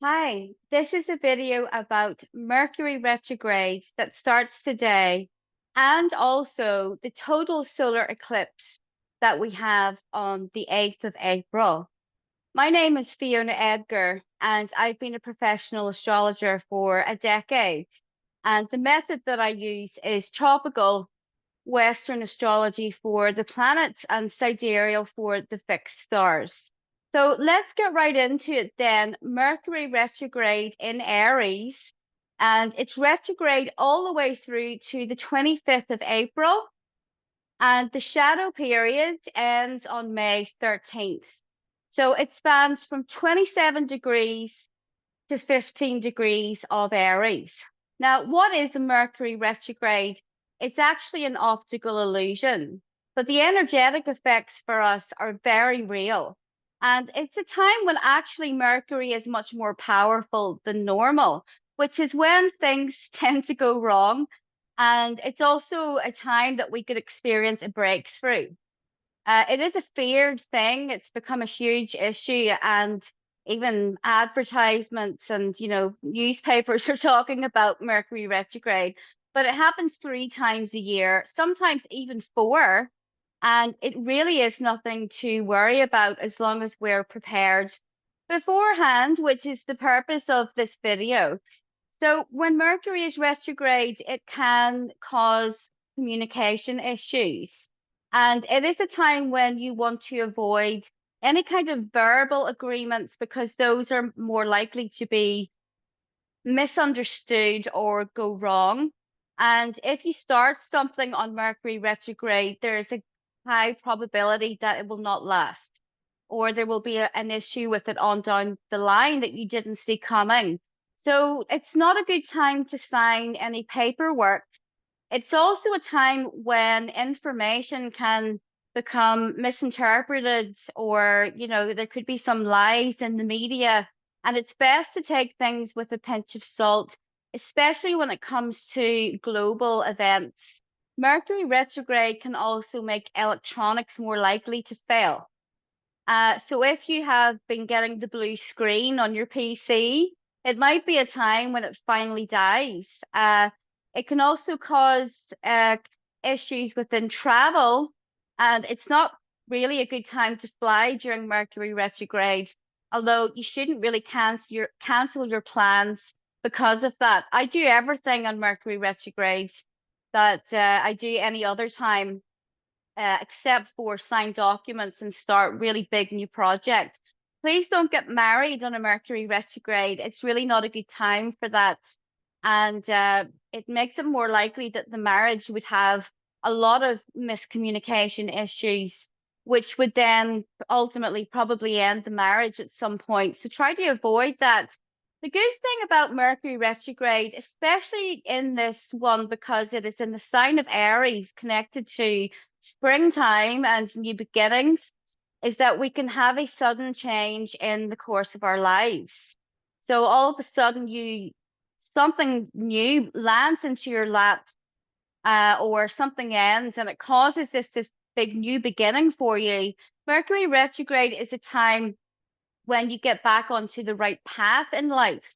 Hi, this is a video about Mercury retrograde that starts today and also the total solar eclipse that we have on the 8th of April. My name is Fiona Edgar, and I've been a professional astrologer for a decade. And the method that I use is tropical Western astrology for the planets and sidereal for the fixed stars. So let's get right into it then. Mercury retrograde in Aries, and it's retrograde all the way through to the 25th of April, and the shadow period ends on May 13th. So it spans from 27 degrees to 15 degrees of Aries. Now, what is a Mercury retrograde? It's actually an optical illusion, but the energetic effects for us are very real. And it's a time when actually Mercury is much more powerful than normal, which is when things tend to go wrong. And it's also a time that we could experience a breakthrough. It is a feared thing. It's become a huge issue, and even advertisements and newspapers are talking about Mercury retrograde. But it happens three times a year, sometimes even four, and it really is nothing to worry about as long as we're prepared beforehand, which is the purpose of this video. So when Mercury is retrograde, it can cause communication issues. And it is a time when you want to avoid any kind of verbal agreements because those are more likely to be misunderstood or go wrong. And if you start something on Mercury retrograde, there's a high probability that it will not last, or there will be an issue with it on down the line that you didn't see coming. So it's not a good time to sign any paperwork. It's also a time when information can become misinterpreted, or, there could be some lies in the media, and it's best to take things with a pinch of salt, especially when it comes to global events. Mercury retrograde can also make electronics more likely to fail. So if you have been getting the blue screen on your PC, it might be a time when it finally dies. It can also cause issues within travel, and it's not really a good time to fly during Mercury retrograde, although you shouldn't really cancel your plans because of that. I do everything on Mercury retrograde that I do any other time, except for sign documents and start really big new projects. Please don't get married on a Mercury retrograde. It's really not a good time for that. And it makes it more likely that the marriage would have a lot of miscommunication issues, which would then ultimately probably end the marriage at some point. So try to avoid that. The good thing about Mercury retrograde, especially in this one, because it is in the sign of Aries, connected to springtime and new beginnings, is that we can have a sudden change in the course of our lives. So all of a sudden something new lands into your lap, or something ends, and it causes this big new beginning for you. Mercury retrograde is a time when you get back onto the right path in life.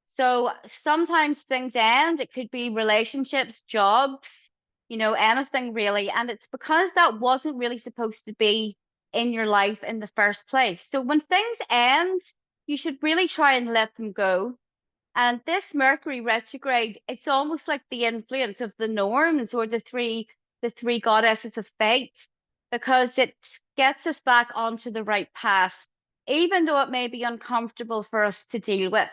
So sometimes things end. It could be relationships, jobs, anything really. And it's because that wasn't really supposed to be in your life in the first place. So when things end, you should really try and let them go. And this Mercury retrograde, it's almost like the influence of the norns, or the three goddesses of fate, because it gets us back onto the right path, even though it may be uncomfortable for us to deal with.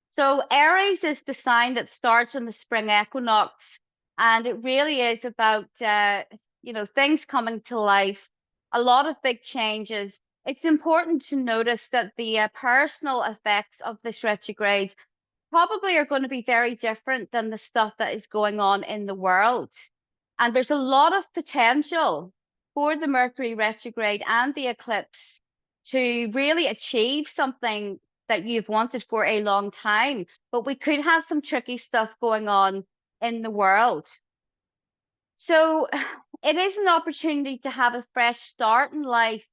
So Aries is the sign that starts on the spring equinox, and it really is about things coming to life, a lot of big changes. It's important to notice that the personal effects of this retrograde probably are going to be very different than the stuff that is going on in the world. And there's a lot of potential for the Mercury retrograde and the eclipse to really achieve something that you've wanted for a long time. But we could have some tricky stuff going on in the world. So it is an opportunity to have a fresh start in life,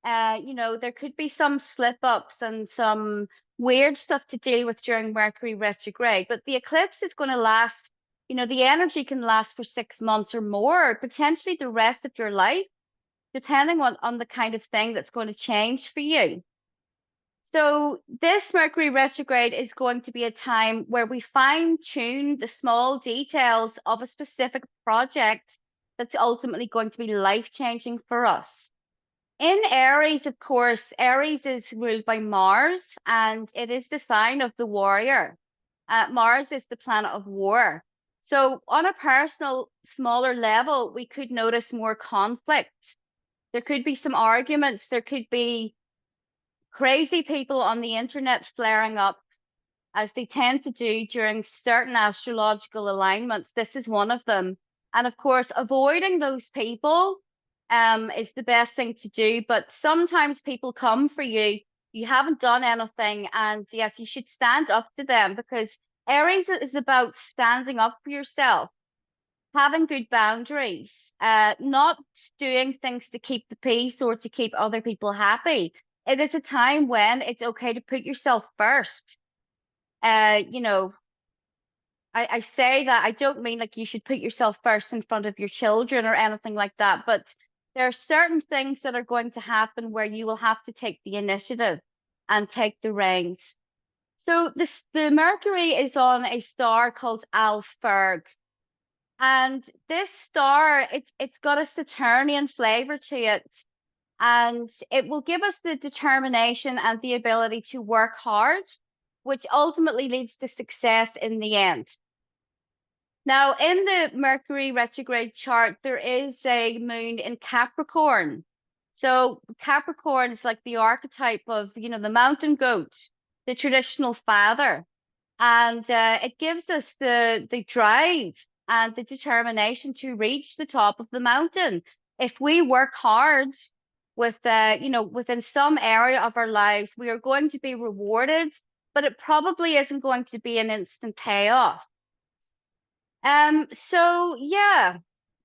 There could be some slip ups and some weird stuff to deal with during Mercury retrograde, but the eclipse is going to last, the energy can last for 6 months or more, potentially the rest of your life, depending on the kind of thing that's going to change for you. So this Mercury retrograde is going to be a time where we fine tune the small details of a specific project that's ultimately going to be life changing for us. In Aries, of course, Aries is ruled by Mars and it is the sign of the warrior. Mars is the planet of war. So on a personal, smaller level, we could notice more conflict. There could be some arguments. There could be crazy people on the internet flaring up, as they tend to do during certain astrological alignments. This is one of them. And of course, avoiding those people is the best thing to do. But sometimes people come for you. You haven't done anything. And yes, you should stand up to them, because Aries is about standing up for yourself, having good boundaries, not doing things to keep the peace or to keep other people happy. It is a time when it's okay to put yourself first. uh you know I say that, I don't mean like you should put yourself first in front of your children or anything like that, but there are certain things that are going to happen where you will have to take the initiative and take the reins. So the Mercury is on a star called Alpha, and this star, it's got a Saturnian flavor to it, and it will give us the determination and the ability to work hard, which ultimately leads to success in the end. Now, in the Mercury retrograde chart, there is a moon in Capricorn. So Capricorn is like the archetype of, the mountain goat, the traditional father. And it gives us the drive and the determination to reach the top of the mountain. If we work hard within some area of our lives, we are going to be rewarded, but it probably isn't going to be an instant payoff. So yeah,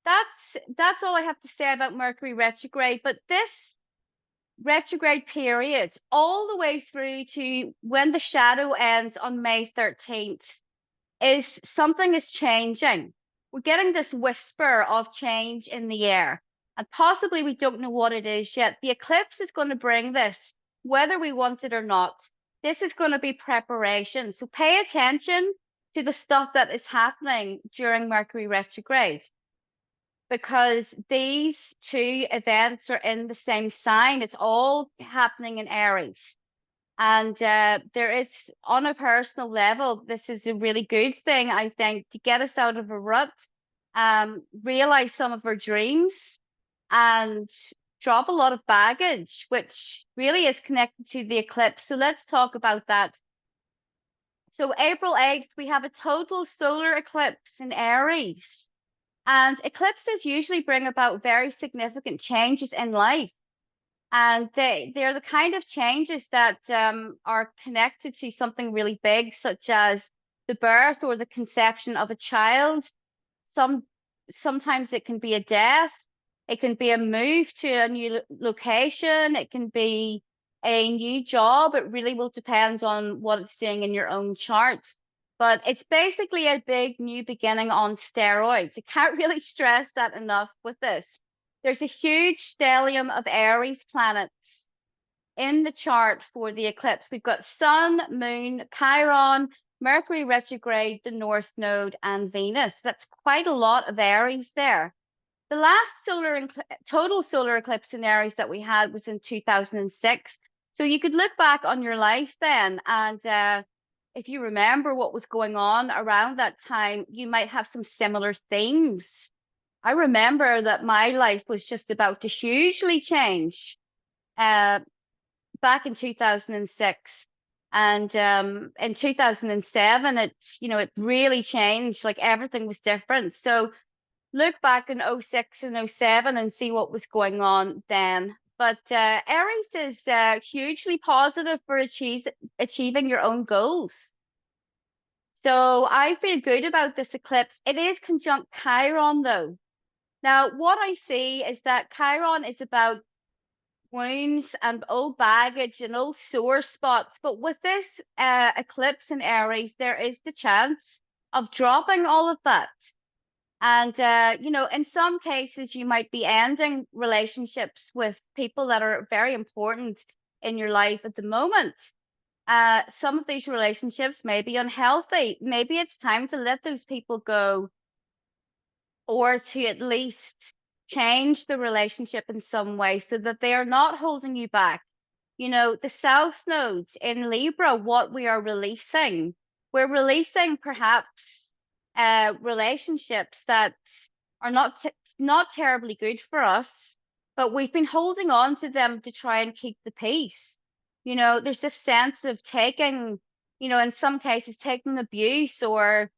that's all I have to say about Mercury retrograde. But this retrograde period, all the way through to when the shadow ends on May 13th, is something is changing. We're getting this whisper of change in the air, and possibly we don't know what it is yet. The eclipse is going to bring this, whether we want it or not. This is going to be preparation. So pay attention to the stuff that is happening during Mercury retrograde, because these two events are in the same sign. It's all happening in Aries. And there is, on a personal level, this is a really good thing, I think, to get us out of a rut, realize some of our dreams, and drop a lot of baggage, which really is connected to the eclipse. So let's talk about that. So April 8th, we have a total solar eclipse in Aries. And eclipses usually bring about very significant changes in life. And they're the kind of changes that are connected to something really big, such as the birth or the conception of a child. Sometimes it can be a death. It can be a move to a new location. It can be a new job. It really will depend on what it's doing in your own chart. But it's basically a big new beginning on steroids. I can't really stress that enough with this. There's a huge stellium of Aries planets in the chart for the eclipse. We've got Sun, Moon, Chiron, Mercury retrograde, the North Node, and Venus. That's quite a lot of Aries there. The last total solar eclipse in Aries that we had was in 2006. So you could look back on your life then, and if you remember what was going on around that time, you might have some similar themes. I remember that my life was just about to hugely change back in 2006. And in 2007, it really changed. Like everything was different. So look back in 06 and 07 and see what was going on then. But Aries is hugely positive for achieving your own goals. So I feel good about this eclipse. It is conjunct Chiron though. Now, what I see is that Chiron is about wounds and old baggage and old sore spots. But with this eclipse in Aries, there is the chance of dropping all of that. And, in some cases, you might be ending relationships with people that are very important in your life at the moment. Some of these relationships may be unhealthy. Maybe it's time to let those people go, or to at least change the relationship in some way so that they are not holding you back. The South nodes in Libra, what we are releasing, we're releasing perhaps relationships that are not terribly good for us, but we've been holding on to them to try and keep the peace. There's this sense of taking, in some cases, taking abuse or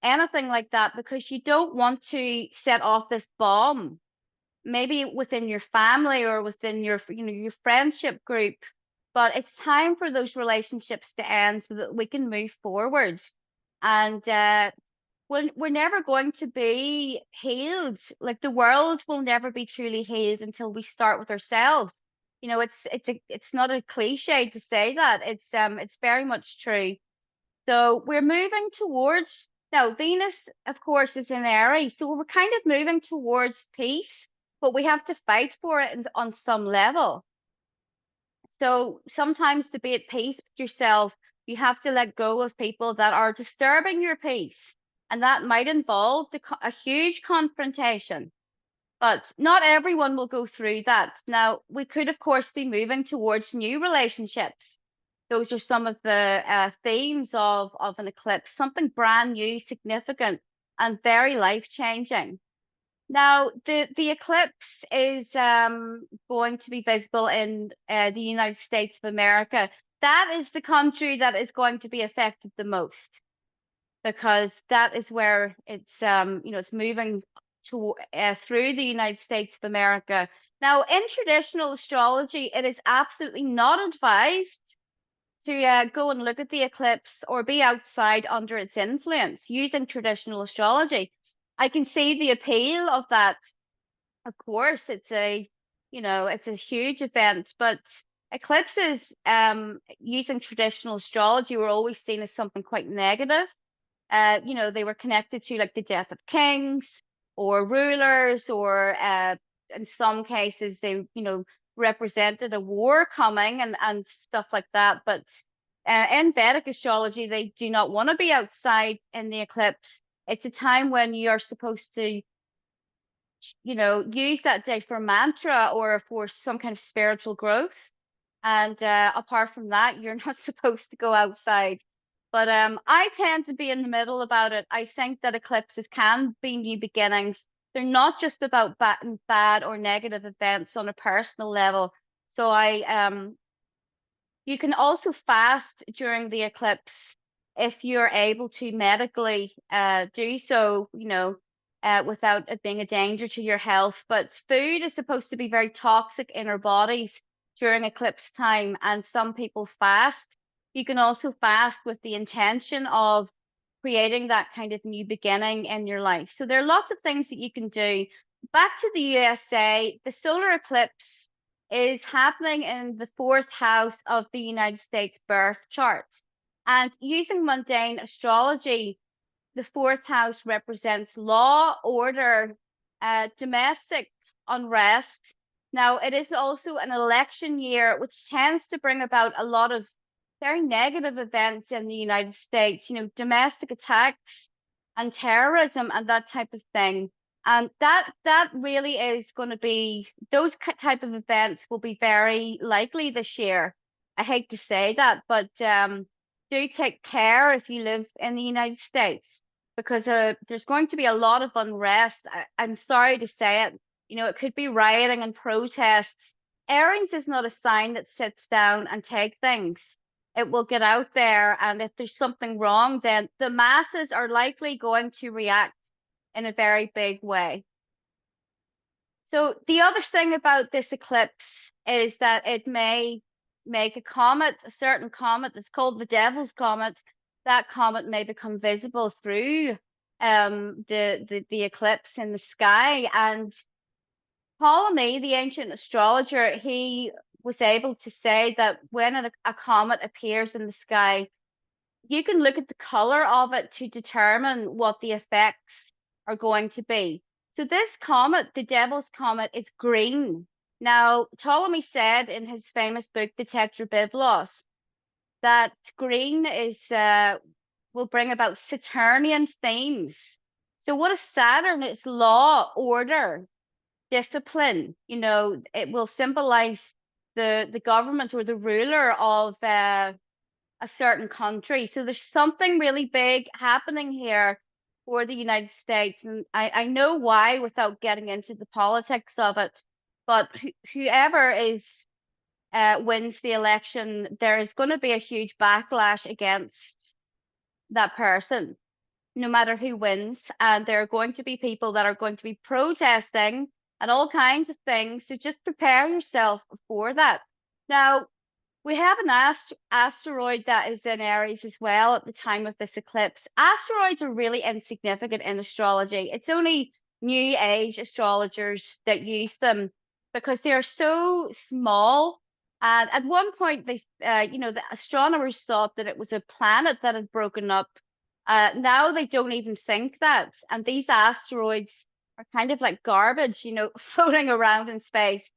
anything like that, because you don't want to set off this bomb, maybe within your family or within your friendship group. But it's time for those relationships to end so that we can move forward. And we're never going to be healed. Like, the world will never be truly healed until we start with ourselves. It's not a cliche to say that. It's very much true. So we're moving towards, now Venus, of course, is in Aries. So we're kind of moving towards peace, but we have to fight for it on some level. So sometimes to be at peace with yourself, you have to let go of people that are disturbing your peace. And that might involve a huge confrontation. But not everyone will go through that. Now, we could, of course, be moving towards new relationships. Those are some of the themes of an eclipse, something brand new, significant, and very life-changing. Now, the eclipse is going to be visible in the United States of America. That is the country that is going to be affected the most, because that is where it's moving to through the United States of America. Now, in traditional astrology, it is absolutely not advised to go and look at the eclipse or be outside under its influence using traditional astrology. I can see the appeal of that. Of course, it's a huge event, but eclipses, using traditional astrology, were always seen as something quite negative. They were connected to, like, the death of kings or rulers, or in some cases they, represented a war coming and stuff like that. But in Vedic astrology, they do not want to be outside in the eclipse. It's a time when you are supposed to, use that day for mantra or for some kind of spiritual growth. And apart from that, you're not supposed to go outside. But I tend to be in the middle about it. I think that eclipses can be new beginnings. They're not just about bad or negative events on a personal level. So you can also fast during the eclipse if you're able to medically do so, without it being a danger to your health. But food is supposed to be very toxic in our bodies during eclipse time, and some people fast. You can also fast with the intention of creating that kind of new beginning in your life. So there are lots of things that you can do. Back to the USA, the solar eclipse is happening in the fourth house of the United States birth chart. And using mundane astrology, the fourth house represents law, order, domestic unrest. Now, it is also an election year, which tends to bring about a lot of very negative events in the United States, domestic attacks and terrorism and that type of thing. And that really is going to be, those type of events will be very likely this year. I hate to say that, but do take care if you live in the United States, because there's going to be a lot of unrest. I'm sorry to say it. It could be rioting and protests. Aries is not a sign that sits down and takes things. It will get out there, and if there's something wrong, then the masses are likely going to react in a very big way. So the other thing about this eclipse is that it may make a certain comet that's called the Devil's Comet. That comet may become visible through the eclipse in the sky, and Ptolemy, the ancient astrologer, he was able to say that when a comet appears in the sky, you can look at the color of it to determine what the effects are going to be. So this comet, the Devil's Comet, is green. Now, Ptolemy said in his famous book, the Tetrabiblos, that green is will bring about Saturnian themes. So what is Saturn? It's law, order, discipline. It will symbolize the government or the ruler of a certain country. So there's something really big happening here for the United States. And I know why without getting into the politics of it. But whoever is wins the election, there is going to be a huge backlash against that person, no matter who wins. And there are going to be people that are going to be protesting and all kinds of things. So just prepare yourself for that. Now, we have an asteroid that is in Aries as well at the time of this eclipse. Asteroids are really insignificant in astrology. It's only New Age astrologers that use them because they are so small. And at one point, the astronomers thought that it was a planet that had broken up. Now they don't even think that. And these asteroids are kind of like garbage, floating around in space.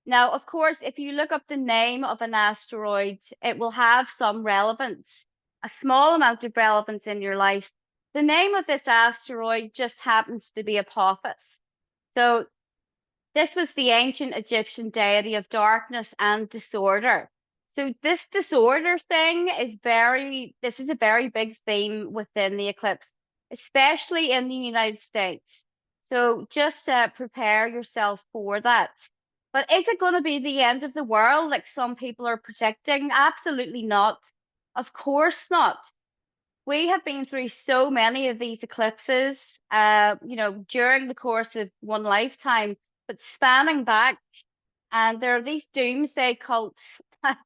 Now, of course, if you look up the name of an asteroid, it will have some relevance, a small amount of relevance in your life. The name of this asteroid just happens to be Apophis. So this was the ancient Egyptian deity of darkness and disorder. So this disorder thing this is a very big theme within the eclipse, especially in the United States. So just prepare yourself for that. But is it going to be the end of the world like some people are predicting? Absolutely not. Of course not. We have been through so many of these eclipses, during the course of one lifetime, but spanning back, and there are these doomsday cults that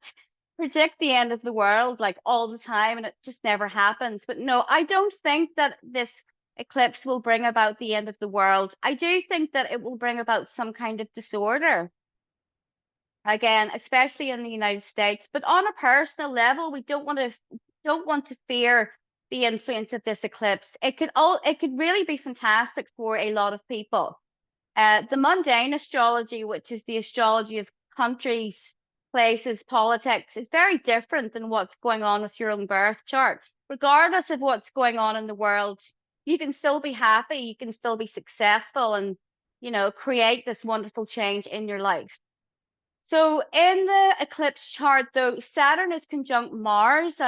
predict the end of the world like all the time, and it just never happens. But no, I don't think that this eclipse will bring about the end of the world. I do think that it will bring about some kind of disorder. Again, especially in the United States, but on a personal level, we don't want to fear the influence of this eclipse. It could really be fantastic for a lot of people. The mundane astrology, which is the astrology of countries, places, politics, is very different than what's going on with your own birth chart. Regardless of what's going on in the world, you can still be happy, you can still be successful, and create this wonderful change in your life. So in the eclipse chart, though, Saturn is conjunct Mars.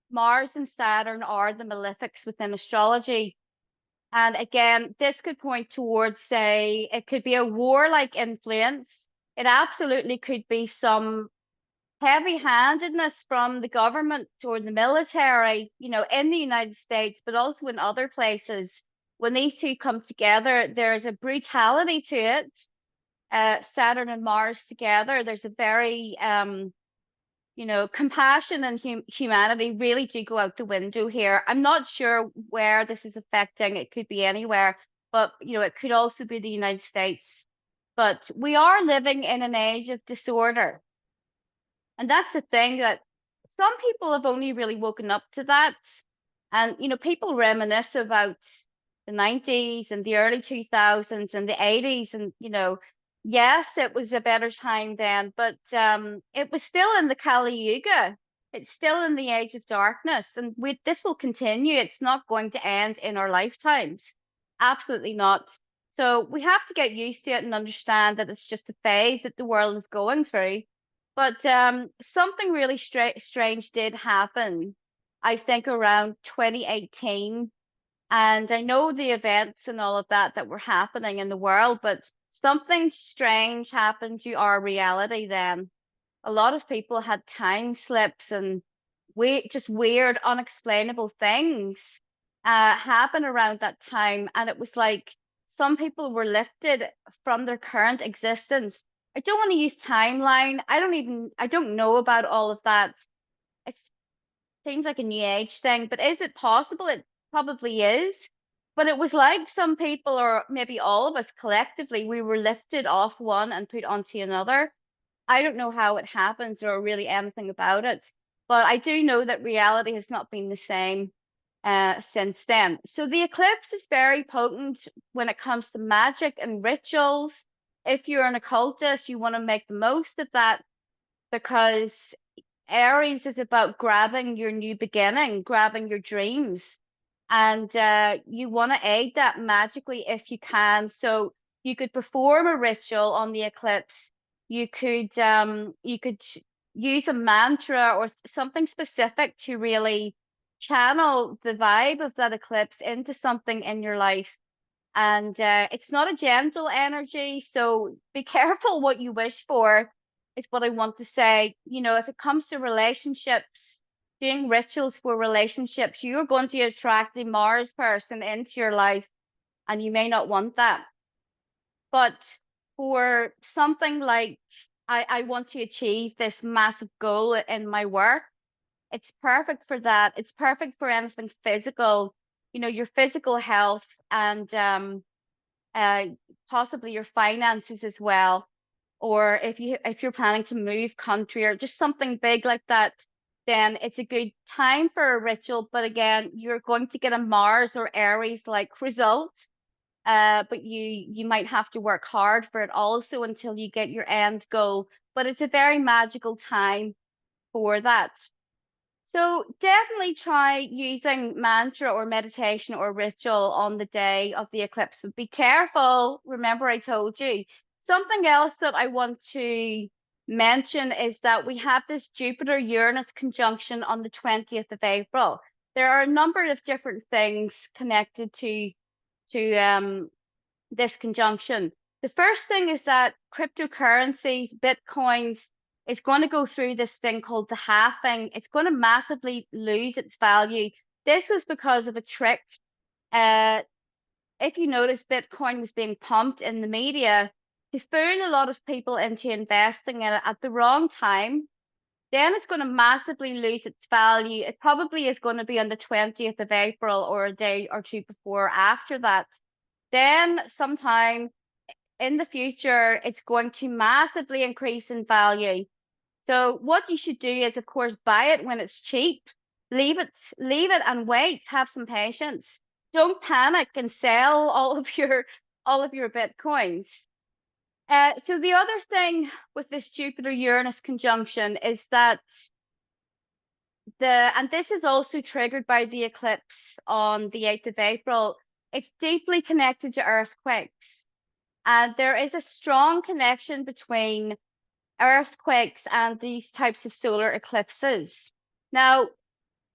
Mars and Saturn are the malefics within astrology. And again, this could point towards, say, it could be a warlike influence. It absolutely could be some heavy-handedness from the government or the military, in the United States, but also in other places. When these two come together, there is a brutality to it. Saturn and Mars together, there's a very compassion and humanity really do go out the window here. I'm not sure where this is affecting. It could be anywhere, but it could also be the United States. But we are living in an age of disorder. And that's the thing, that some people have only really woken up to that. And, people reminisce about the 90s and the early 2000s and the 80s. And, yes, it was a better time then, but it was still in the Kali Yuga. It's still in the age of darkness. And this will continue. It's not going to end in our lifetimes. Absolutely not. So we have to get used to it and understand that it's just a phase that the world is going through. But something really strange did happen, I think, around 2018. And I know the events and all of that were happening in the world, but something strange happened to our reality then. A lot of people had time slips and just weird, unexplainable things happen around that time. And it was like some people were lifted from their current existence. I don't want to use timeline. I don't know about all of that. It seems like a new age thing, but is it possible? It probably is. But it was like some people, or maybe all of us collectively, we were lifted off one and put onto another. I don't know how it happens or really anything about it, but I do know that reality has not been the same since then. So the eclipse is very potent when it comes to magic and rituals. If you're an occultist, you want to make the most of that, because Aries is about grabbing your new beginning, grabbing your dreams, and you want to aid that magically if you can. So you could perform a ritual on the eclipse. You could use a mantra or something specific to really channel the vibe of that eclipse into something in your life. And it's not a gentle energy, so be careful what you wish for, is what I want to say. If it comes to relationships, doing rituals for relationships, you're going to attract a Mars person into your life, and you may not want that. But for something like, I want to achieve this massive goal in my work, it's perfect for that. It's perfect for anything physical, your physical health, and uh, possibly your finances as well. Or if you're planning to move country or just something big like that, then it's a good time for a ritual. But again, you're going to get a Mars or Aries like result. But you might have to work hard for it also until you get your end goal. But it's a very magical time for that. So definitely try using mantra or meditation or ritual on the day of the eclipse, but be careful. Remember, I told you. Something else that I want to mention is that we have this Jupiter-Uranus conjunction on the 20th of April. There are a number of different things connected to this conjunction. The first thing is that cryptocurrencies, bitcoins, is going to go through this thing called the halving. It's going to massively lose its value. This was because of a trick. Uh, if you notice, Bitcoin was being pumped in the media to fool a lot of people into investing in it at the wrong time. Then it's going to massively lose its value. It probably is going to be on the 20th of April or a day or two before after that. Then sometime in the future, it's going to massively increase in value. So what you should do is, of course, buy it when it's cheap. Leave it and wait. Have some patience. Don't panic and sell all of your bitcoins. So the other thing with this Jupiter-Uranus conjunction is that and this is also triggered by the eclipse on the 8th of April. It's deeply connected to earthquakes. And there is a strong connection between earthquakes and these types of solar eclipses. Now,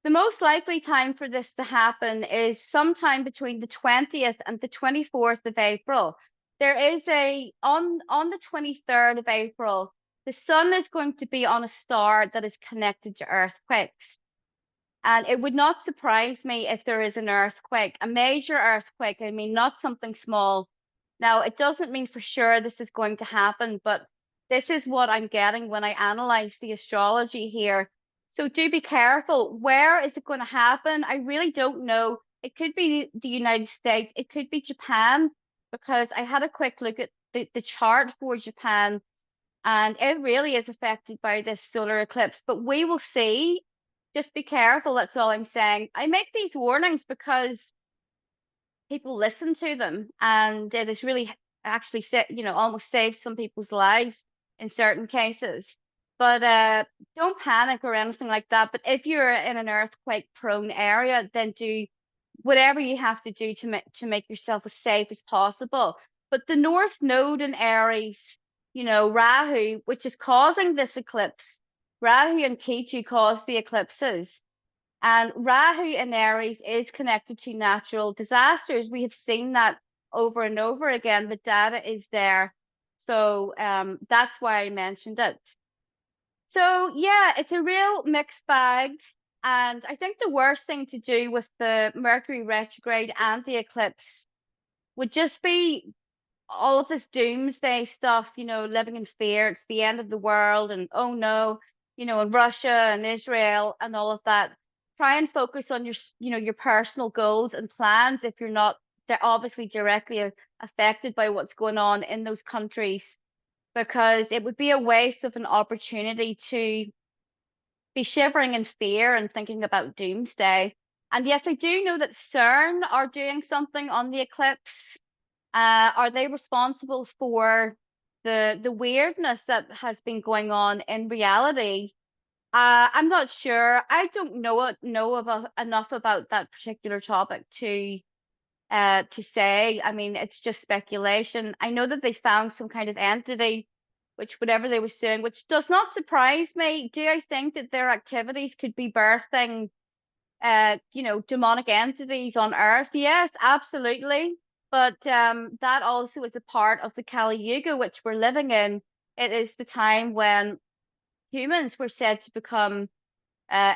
the most likely time for this to happen is sometime between the 20th and the 24th of April. There is on the 23rd of April, the sun is going to be on a star that is connected to earthquakes. And it would not surprise me if there is an earthquake, a major earthquake. I mean, not something small. Now, it doesn't mean for sure this is going to happen, but this is what I'm getting when I analyze the astrology here. So do be careful. Where is it going to happen? I really don't know. It could be the United States. It could be Japan, because I had a quick look at the chart for Japan, and it really is affected by this solar eclipse. But we will see. Just be careful. That's all I'm saying. I make these warnings because people listen to them, and it has really actually almost saved some people's lives in certain cases. But don't panic or anything like that. But if you're in an earthquake prone area, then do whatever you have to do to make yourself as safe as possible. But the North Node in Aries, Rahu, which is causing this eclipse, Rahu and Ketu cause the eclipses. And Rahu in Aries is connected to natural disasters. We have seen that over and over again. The data is there. So that's why I mentioned it. So yeah, it's a real mixed bag. And I think the worst thing to do with the Mercury retrograde and the eclipse would just be all of this doomsday stuff, living in fear. It's the end of the world, and oh no, and Russia and Israel and all of that. Try and focus on your personal goals and plans if you're not they're obviously directly affected by what's going on in those countries, because it would be a waste of an opportunity to be shivering in fear and thinking about doomsday. And yes, I do know that CERN are doing something on the eclipse. Are they responsible for the weirdness that has been going on in reality? I'm not sure. I don't know about enough about that particular topic to say. I mean, it's just speculation. I know that they found some kind of entity, which whatever they was doing, which does not surprise me. Do I think that their activities could be birthing, demonic entities on Earth? Yes, absolutely. But that also is a part of the Kali Yuga, which we're living in. It is the time when humans were said to become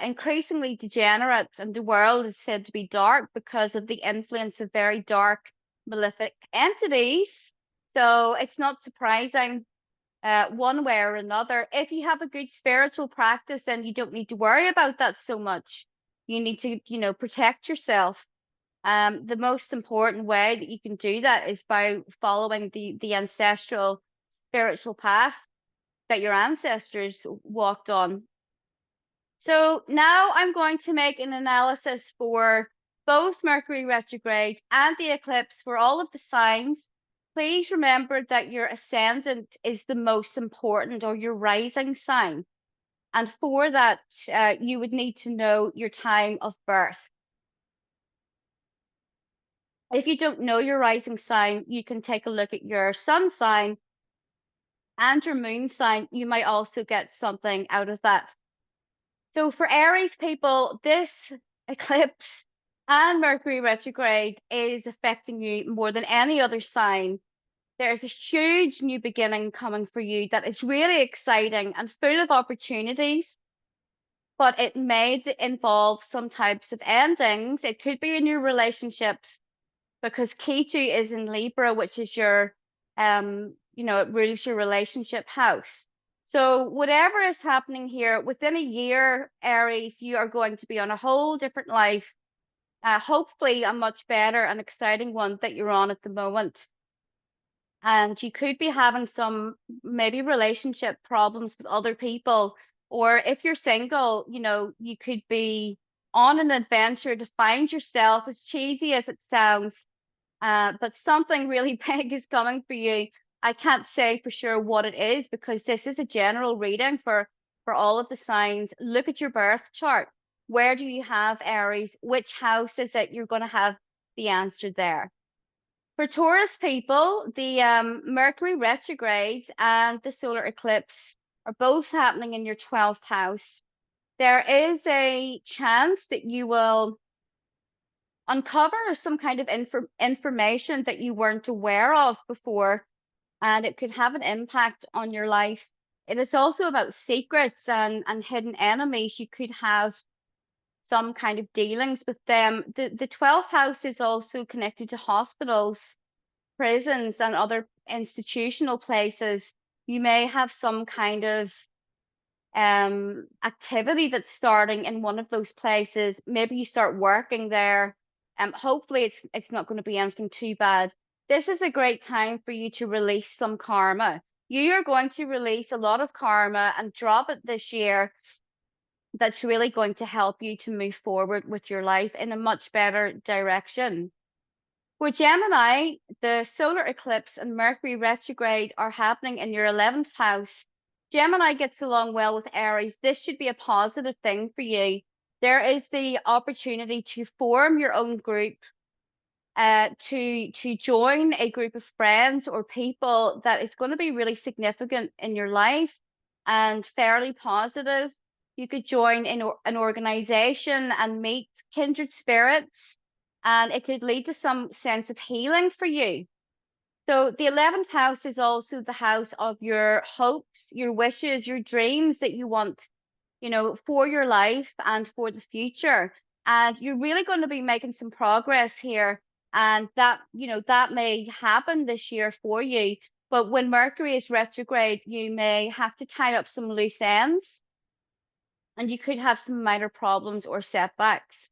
increasingly degenerate, and the world is said to be dark because of the influence of very dark, malefic entities. So it's not surprising, one way or another. If you have a good spiritual practice, then you don't need to worry about that so much. You need to, protect yourself. The most important way that you can do that is by following the ancestral spiritual path that your ancestors walked on. So now I'm going to make an analysis for both Mercury retrograde and the eclipse for all of the signs. Please remember that your ascendant is the most important, or your rising sign. And for that, you would need to know your time of birth. If you don't know your rising sign, you can take a look at your sun sign and your moon sign. You might also get something out of that. So for Aries people, this eclipse and Mercury retrograde is affecting you more than any other sign. There's a huge new beginning coming for you that is really exciting and full of opportunities, but it may involve some types of endings. It could be in your relationships, because Ketu is in Libra, which is your, it rules your relationship house. So whatever is happening here within a year, Aries, you are going to be on a whole different life. Hopefully a much better and exciting one that you're on at the moment. And you could be having some maybe relationship problems with other people, or if you're single, you could be on an adventure to find yourself, as cheesy as it sounds. But something really big is coming for you. I can't say for sure what it is, because this is a general reading for all of the signs. Look at your birth chart. Where do you have Aries? Which house is it? You're going to have the answer there. For Taurus people, the Mercury retrograde and the solar eclipse are both happening in your 12th house. There is a chance that you will uncover some kind of information that you weren't aware of before, and it could have an impact on your life. It is also about secrets and hidden enemies. You could have some kind of dealings with them. The 12th house is also connected to hospitals, prisons, and other institutional places. You may have some kind of activity that's starting in one of those places. Maybe you start working there. Hopefully it's not going to be anything too bad. This is a great time for you to release some karma. You are going to release a lot of karma and drop it this year. That's really going to help you to move forward with your life in a much better direction. For Gemini, the solar eclipse and Mercury retrograde are happening in your 11th house. Gemini gets along well with Aries. This should be a positive thing for you. There is the opportunity to form your own group, to join a group of friends or people that is going to be really significant in your life and fairly positive. You could join in an organization and meet kindred spirits, and it could lead to some sense of healing for you. So the 11th house is also the house of your hopes, your wishes, your dreams that you want, for your life and for the future. And you're really going to be making some progress here. And that may happen this year for you. But when Mercury is retrograde, you may have to tie up some loose ends, and you could have some minor problems or setbacks.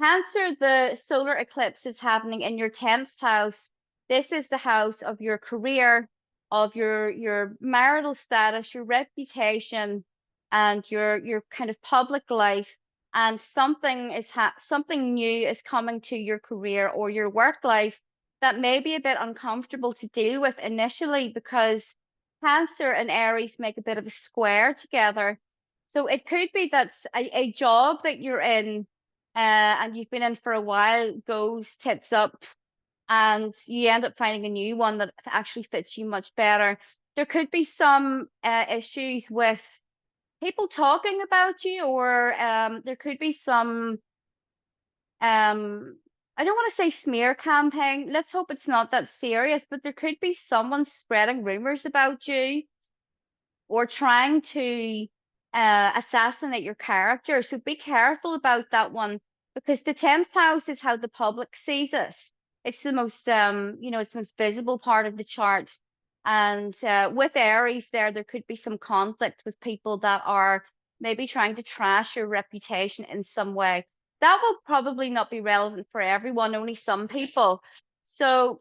Cancer, the solar eclipse is happening in your 10th house. This is the house of your career, of your marital status, your reputation, and your kind of public life. And something new is coming to your career or your work life that may be a bit uncomfortable to deal with initially because Cancer and Aries make a bit of a square together. So it could be that a job that you're in and you've been in for a while goes tits up and you end up finding a new one that actually fits you much better. There could be some issues with people talking about you, or there could be some, I don't want to say smear campaign. Let's hope it's not that serious, but there could be someone spreading rumors about you or trying to assassinate your character. So be careful about that one because the 10th house is how the public sees us. It's the most, it's the most visible part of the chart. And with Aries there could be some conflict with people that are maybe trying to trash your reputation in some way. That will probably not be relevant for everyone, only some people. So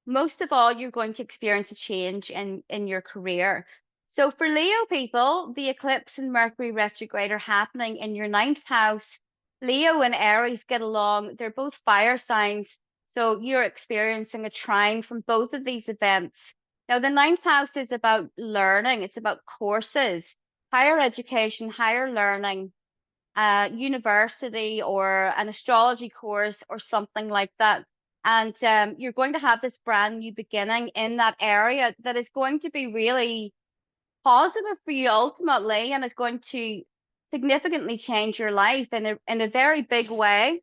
most of all, you're going to experience a change in your career. So for Leo people, the eclipse and Mercury retrograde are happening in your 9th house. Leo and Aries get along. They're both fire signs. So you're experiencing a trine from both of these events. Now, the 9th house is about learning. It's about courses, higher education, higher learning, university or an astrology course or something like that. And you're going to have this brand new beginning in that area that is going to be really positive for you ultimately and is going to significantly change your life in a very big way.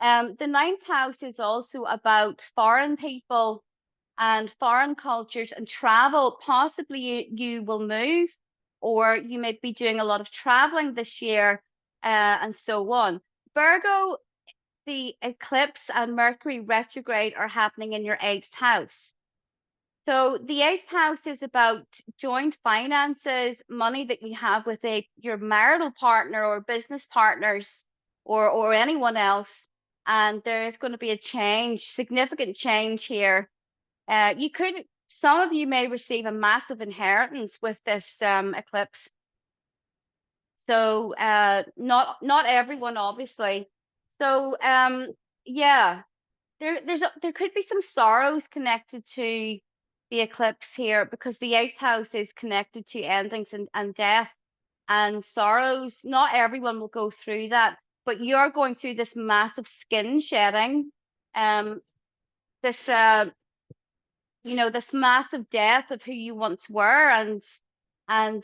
The 9th house is also about foreign people and foreign cultures and travel. Possibly you will move, or you may be doing a lot of traveling this year, and so on. Virgo, the eclipse and Mercury retrograde are happening in your 8th house. So the 8th house is about joint finances, money that you have with your marital partner or business partners or anyone else. And there is going to be a change, significant change here. Some of you may receive a massive inheritance with this eclipse. So not everyone, obviously. So yeah, there could be some sorrows connected to the eclipse here because the 8th house is connected to endings and death and sorrows. Not everyone will go through that, but you're going through this massive skin shedding, um, this this massive death of who you once were and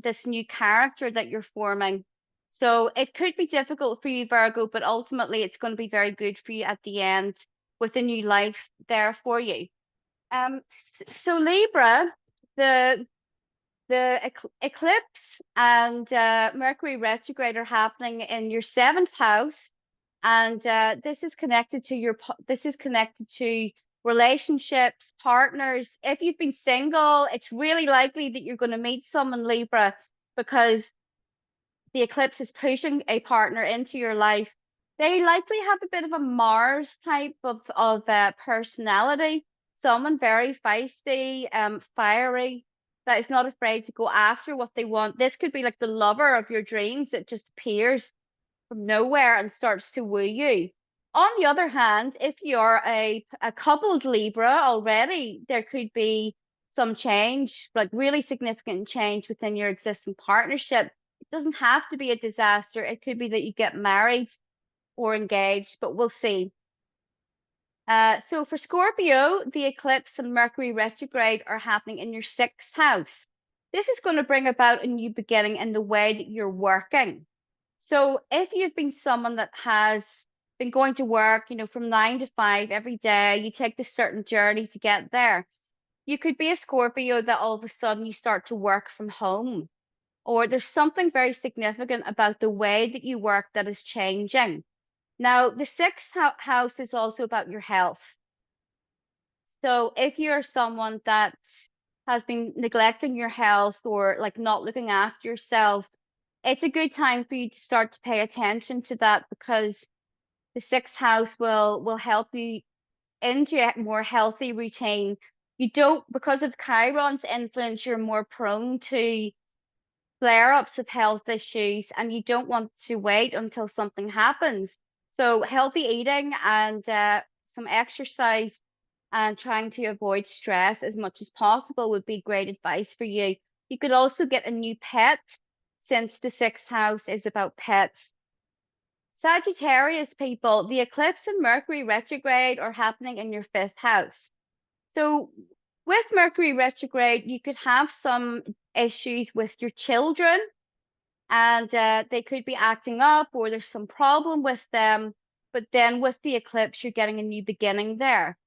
this new character that you're forming. So it could be difficult for you, Virgo, but ultimately it's going to be very good for you at the end with a new life there for you. So Libra, the eclipse and Mercury retrograde are happening in your 7th house, and this is connected to relationships, partners. If you've been single, it's really likely that you're going to meet someone, Libra, because the eclipse is pushing a partner into your life. They likely have a bit of a Mars type of personality, someone very feisty, fiery, that is not afraid to go after what they want. This could be like the lover of your dreams that just appears from nowhere and starts to woo you. On the other hand, if you're a coupled Libra already, there could be some change, like really significant change within your existing partnership. It doesn't have to be a disaster. It could be that you get married or engaged, but we'll see. So for Scorpio, the eclipse and Mercury retrograde are happening in your 6th house. This is going to bring about a new beginning in the way that you're working. So if you've been someone that has been going to work, from 9 to 5 every day, you take this certain journey to get there. You could be a Scorpio that all of a sudden you start to work from home, or there's something very significant about the way that you work that is changing. Now, the 6th house is also about your health. So if you're someone that has been neglecting your health or like not looking after yourself, it's a good time for you to start to pay attention to that because The sixth house will help you into a more healthy routine. You don't, because of Chiron's influence, you're more prone to flare-ups of health issues, and you don't want to wait until something happens. So healthy eating and some exercise and trying to avoid stress as much as possible would be great advice for you. You could also get a new pet, since the sixth house is about pets. Sagittarius people, the eclipse and Mercury retrograde are happening in your fifth house. So with Mercury retrograde, you could have some issues with your children, and they could be acting up, or there's some problem with them. But then with the eclipse, you're getting a new beginning there.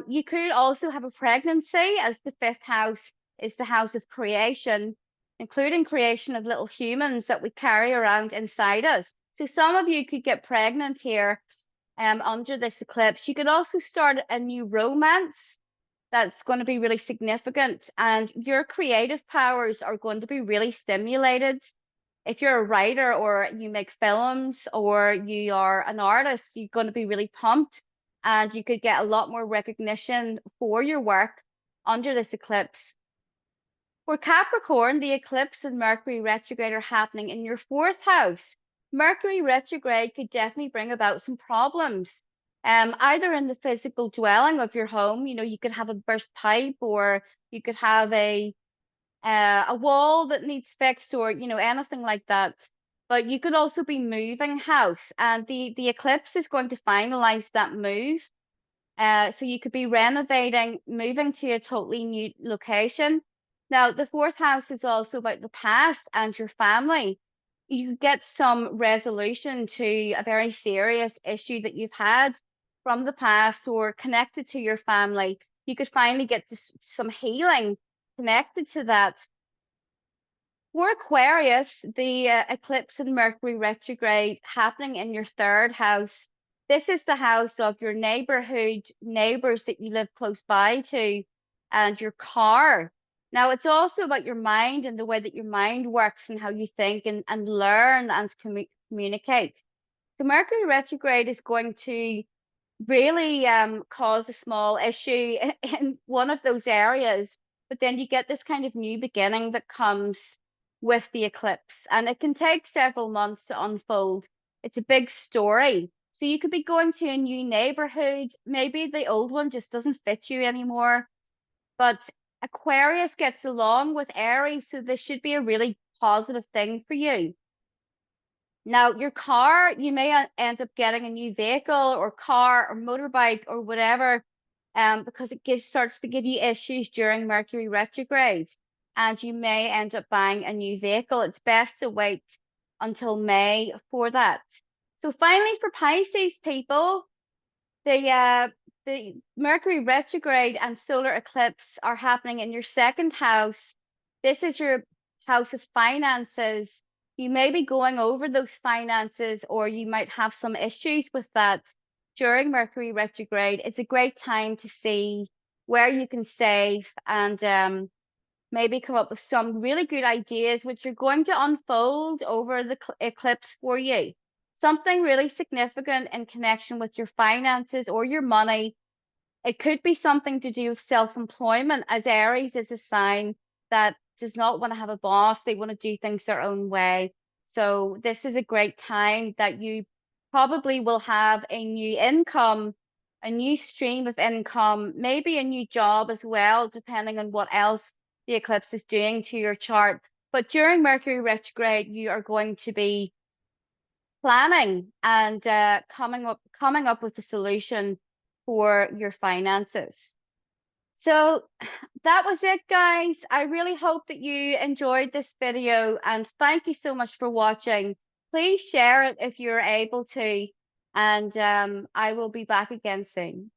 You could also have a pregnancy, as the fifth house is the house of creation, including creation of little humans that we carry around inside us. So some of you could get pregnant here under this eclipse. You could also start a new romance that's going to be really significant, and your creative powers are going to be really stimulated. If you're a writer or you make films or you are an artist, you're going to be really pumped, and you could get a lot more recognition for your work under this eclipse. For Capricorn, the eclipse and Mercury retrograde are happening in your fourth house. Mercury retrograde could definitely bring about some problems, either in the physical dwelling of your home. You know, you could have a burst pipe, or you could have a wall that needs fixed, or anything like that. But you could also be moving house, and the eclipse is going to finalize that move. So you could be renovating, moving to a totally new location. Now, the fourth house is also about the past and your family. You get some resolution to a very serious issue that you've had from the past or connected to your family. You could finally get to some healing connected to that. For Aquarius, the eclipse in Mercury retrograde happening in your third house. This is the house of your neighborhood, neighbors that you live close by to, and your car. Now, it's also about your mind and the way that your mind works and how you think and learn and communicate. The Mercury retrograde is going to really cause a small issue in one of those areas, but then you get this kind of new beginning that comes with the eclipse, and it can take several months to unfold. It's a big story. So you could be going to a new neighborhood, maybe the old one just doesn't fit you anymore, but Aquarius gets along with Aries, so this should be a really positive thing for you. Now, your car, you may end up getting a new vehicle or car or motorbike or whatever, because it starts to give you issues during Mercury retrograde, and you may end up buying a new vehicle. It's best to wait until May for that. So finally, for Pisces people, the Mercury retrograde and solar eclipse are happening in your second house. This is your house of finances. You may be going over those finances, or you might have some issues with that during Mercury retrograde. It's a great time to see where you can save, and maybe come up with some really good ideas, which are going to unfold over the eclipse for you. Something really significant in connection with your finances or your money. It could be something to do with self-employment, as Aries is a sign that does not want to have a boss. They want to do things their own way. So this is a great time that you probably will have a new income, a new stream of income, maybe a new job as well, depending on what else the eclipse is doing to your chart. But during Mercury retrograde, you are going to be planning and coming up with a solution for your finances. So that was it, guys. I really hope that you enjoyed this video, and thank you so much for watching. Please share it if you're able to, and I will be back again soon.